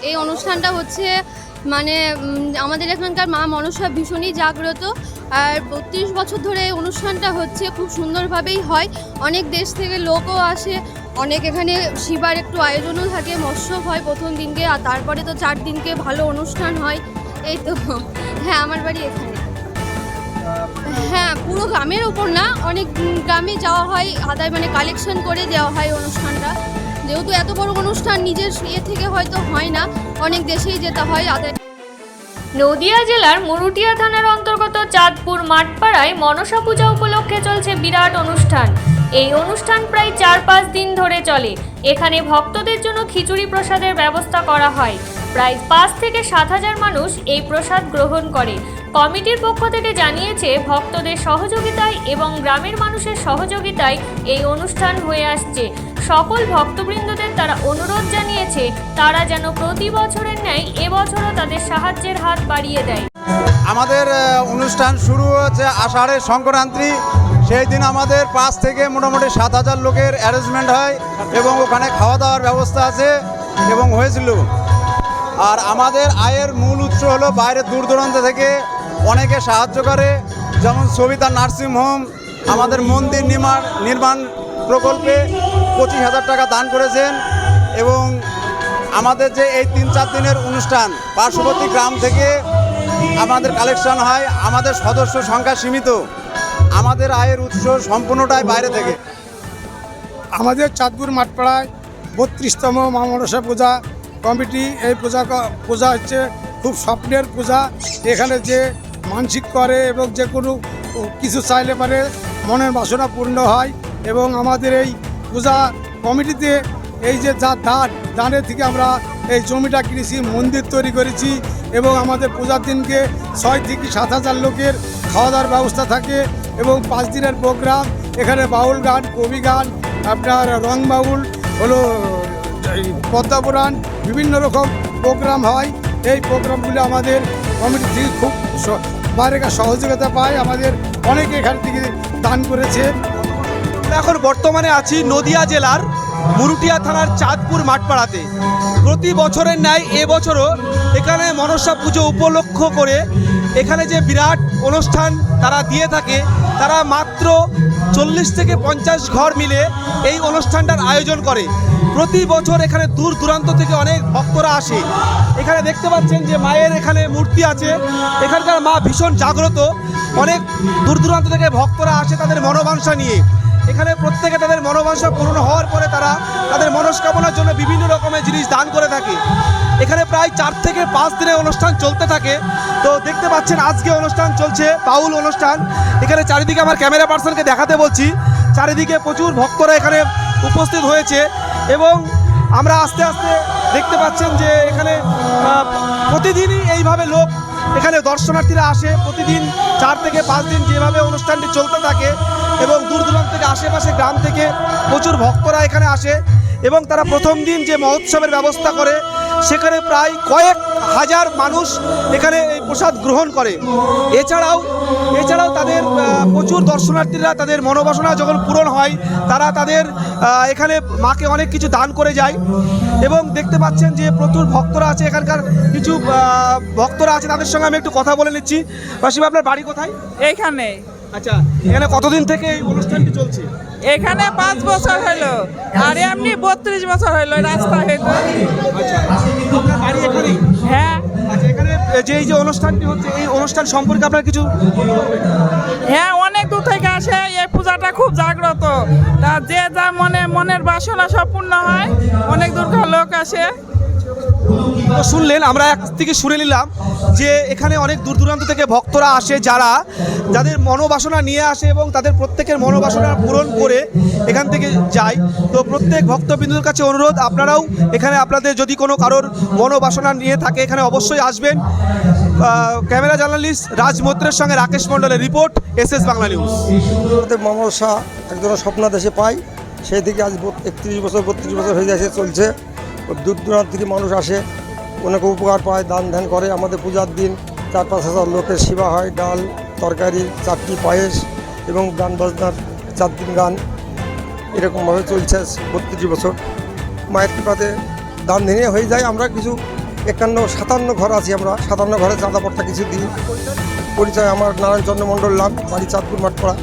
এই অনুষ্ঠানটা হচ্ছে মানে আমাদের এখানকার মা মনসা ভীষণই জাগ্রত। আর ৩২ বছর ধরে এই অনুষ্ঠানটা হচ্ছে, খুব সুন্দরভাবেই হয়। অনেক দেশ থেকে লোকও আসে, অনেক এখানে শিবার একটু আয়োজনও থাকে, মৎস্য হয় প্রথম দিনকে, আর তারপরে তো 4 দিনকে ভালো অনুষ্ঠান হয়। এই তো, হ্যাঁ আমার বাড়ি এখানে। হ্যাঁ, পুরো গ্রামের ওপর না, অনেক গ্রামে যাওয়া হয়, আদায় মানে কালেকশন করে দেওয়া হয় অনুষ্ঠানটা। যেহেতু এত বড় অনুষ্ঠান নিজের থেকে হয়তো হয় না, অনেক দেশেই যেতে হয় আদায়। নদিয়া জেলার মুরুটিয়া থানার অন্তর্গত চাঁদপুর মাঠপাড়ায় মনসা পূজা উপলক্ষে চলছে বিরাট অনুষ্ঠান। এই অনুষ্ঠান প্রায় 4-5 দিন ধরে চলে। এখানে ভক্তদের জন্য খিচুড়ি প্রসাদের ব্যবস্থা করা হয়। প্রায় 5 থেকে 7,000 মানুষ এই প্রসাদ গ্রহণ করে। কমিটির পক্ষ থেকে জানিয়েছে, ভক্তদের সহযোগিতায় এবং গ্রামের মানুষের সহযোগিতায় এই অনুষ্ঠান হয়ে আসছে। সকল ভক্তবৃন্দদের তারা অনুরোধ জানিয়েছে, তারা যেন প্রতি বছরের ন্যায় এবছরও তাদের সাহায্যের হাত বাড়িয়ে দেয়। আমাদের অনুষ্ঠান শুরু হচ্ছে আষাঢ়ের সংক্রান্তি। সেই দিন আমাদের 5 থেকে মোটামুটি 7,000 লোকের অ্যারেঞ্জমেন্ট হয় এবং ওখানে খাওয়া দাওয়ার ব্যবস্থা আছে এবং হয়েছিল। আর আমাদের আয়ের মূল উৎস হলো বাইরে দূর দূরান্ত থেকে অনেকে সাহায্য করে, যেমন সবিতা নার্সিং হোম আমাদের মন্দির নির্মাণ প্রকল্পে 25,000 টাকা দান করেছেন। এবং আমাদের যে এই 3-4 দিনের অনুষ্ঠান পার্শ্ববর্তী গ্রাম থেকে আমাদের কালেকশন হয়। আমাদের সদস্য সংখ্যা সীমিত, আমাদের আয়ের উৎস সম্পূর্ণটাই বাইরে থেকে। আমাদের চাঁদপুর মাঠপাড়ায় 32তম মা মনসা পূজা কমিটি। এই পূজা হচ্ছে খুব স্বপ্নের পূজা। এখানে যে মানসিক করে এবং যে কোনো কিছু চাইলে পারে মনের বাসনা পূর্ণ হয়। এবং আমাদের এই পূজা কমিটিতে এই যে যা দানের থেকে আমরা এই জমিটা কিনেছি, মন্দির তৈরি করেছি এবং আমাদের পূজার দিনকে 6 থেকে 7,000 লোকের খাওয়া দাওয়ার ব্যবস্থা থাকে এবং 5 দিনের প্রোগ্রাম। এখানে বাউল গান, কবি গান, আপনার রং বাউল হলো, পদ্মাপুরাণ, বিভিন্ন রকম প্রোগ্রাম হয়। এই প্রোগ্রামগুলো আমাদের কমিটি থেকে খুব বাইরে সহযোগিতা পায়। আমাদের অনেকে এখান থেকে দান করেছে। এখন বর্তমানে আছি নদিয়া জেলার মুরুটিয়া থানার চাঁদপুর মাঠপাড়াতে। প্রতি বছরের ন্যায় এবছরও এখানে মনসা পুজো উপলক্ষ করে এখানে যে বিরাট অনুষ্ঠান তারা দিয়ে থাকে, তারা মাত্র 40 থেকে 50 ঘর মিলে এই অনুষ্ঠানটার আয়োজন করে। প্রতি বছর এখানে দূর দূরান্ত থেকে অনেক ভক্তরা আসে। এখানে দেখতে পাচ্ছেন যে মায়ের এখানে মূর্তি আছে। এখানকার মা ভীষণ জাগ্রত। অনেক দূর দূরান্ত থেকে ভক্তরা আসে তাদের মনোবাঞ্ছা নিয়ে। এখানে প্রত্যেকে তাদের মনোবাঞ্ছা পূর্ণ হওয়ার পরে তারা তাদের মনস্কামনার জন্য বিভিন্ন রকমের জিনিস দান করে থাকে। এখানে প্রায় 4 থেকে 5 দিনের অনুষ্ঠান চলতে থাকে। তো দেখতে পাচ্ছেন আজকে অনুষ্ঠান চলছে, বাউল অনুষ্ঠান। এখানে চারিদিকে আমার ক্যামেরা পার্সনকে দেখাতে বলছি, চারিদিকে প্রচুর ভক্তরা এখানে উপস্থিত হয়েছে এবং আমরা আস্তে আস্তে দেখতে পাচ্ছেন যে এখানে প্রতিদিনই এইভাবে লোক এখানে দর্শনার্থীরা আসে। প্রতিদিন 4 থেকে 5 দিন যেভাবে অনুষ্ঠানটি চলতে থাকে এবং দূর দূরান্ত থেকে আশেপাশে গ্রাম থেকে প্রচুর ভক্তরা এখানে আসে এবং তারা প্রথম দিন যে মহোৎসবের ব্যবস্থা করে সেখানে প্রায় কয়েক হাজার মানুষ এখানে এই প্রসাদ গ্রহণ করে। এছাড়াও তাদের প্রচুর দর্শনার্থীরা তাদের মনোবাসনা যখন পূরণ হয় তারা তাদের এখানে মাকে অনেক কিছু দান করে যায়। এবং দেখতে পাচ্ছেন যে প্রচুর ভক্তরা আছে, এখানকার কিছু ভক্তরা আছে, তাদের সঙ্গে আমি একটু কথা বলে নিচ্ছি। মাসিমা, আপনার বাড়ি কোথায়? এইখানে। আচ্ছা, এখানে কতদিন থেকে এই অনুষ্ঠানটি চলছে? এখানে 5 বছর হলো, আর এমনি 32 বছর হলো রাস্তা হইতো। আচ্ছা, আপনার বাড়ি এখানেই? হ্যাঁ। আচ্ছা, এখানে যে এই যে অনুষ্ঠানটি হচ্ছে, এই অনুষ্ঠান সম্পর্কে আপনার কিছু? হ্যাঁ, অনেক দূর থেকে আসে। এই পূজাটা খুব জাগ্রত। তা যে যা মনের বাসনা সব পূর্ণ হয়। অনেক দূরকার লোক আসে। তো শুনলেন, আমরা এক থেকে শুনে নিলাম যে এখানে অনেক দূর দূরান্ত থেকে ভক্তরা আসে, যাদের মনোবাসনা নিয়ে আসে এবং তাদের প্রত্যেকের মনোবাসনা পূরণ করে এখান থেকে যায়। তো প্রত্যেক ভক্তবৃন্দুর কাছে অনুরোধ, আপনারাও এখানে আপনাদের যদি কোনো কারোর মনোবাসনা নিয়ে থাকে এখানে অবশ্যই আসবেন। ক্যামেরা জার্নালিস্ট রাজ মৈত্রের সঙ্গে রাকেশ মণ্ডলের report, SS Bangla news. Manasa একজন স্বপ্নাদেশে পাই, সেই থেকে আজ 32 বছর হয়ে যাচ্ছে, চলছে। দূর দূরান্ত থেকে মানুষ আসে, অনেক উপকার পায়, দান ধ্যান করে। আমাদের পূজার দিন 4-5 হাজার লোকের সেবা হয়, ডাল তরকারি, চাটনি, পায়েস এবং গান বাজনার 4 দিন গান, এরকমভাবে চলছে 32 বছর। মায়ের কৃপাতে দান ধ্যানে হয়ে যায়। আমরা কিছু 57 ঘর আছি আমরা, 57 ঘরে চাঁদা পট্টা কিছু দিই। পরিচয় আমার নারায়ণ চন্দ্র মণ্ডল নাম, বাড়ি চাঁদপুর মাঠপাড়া।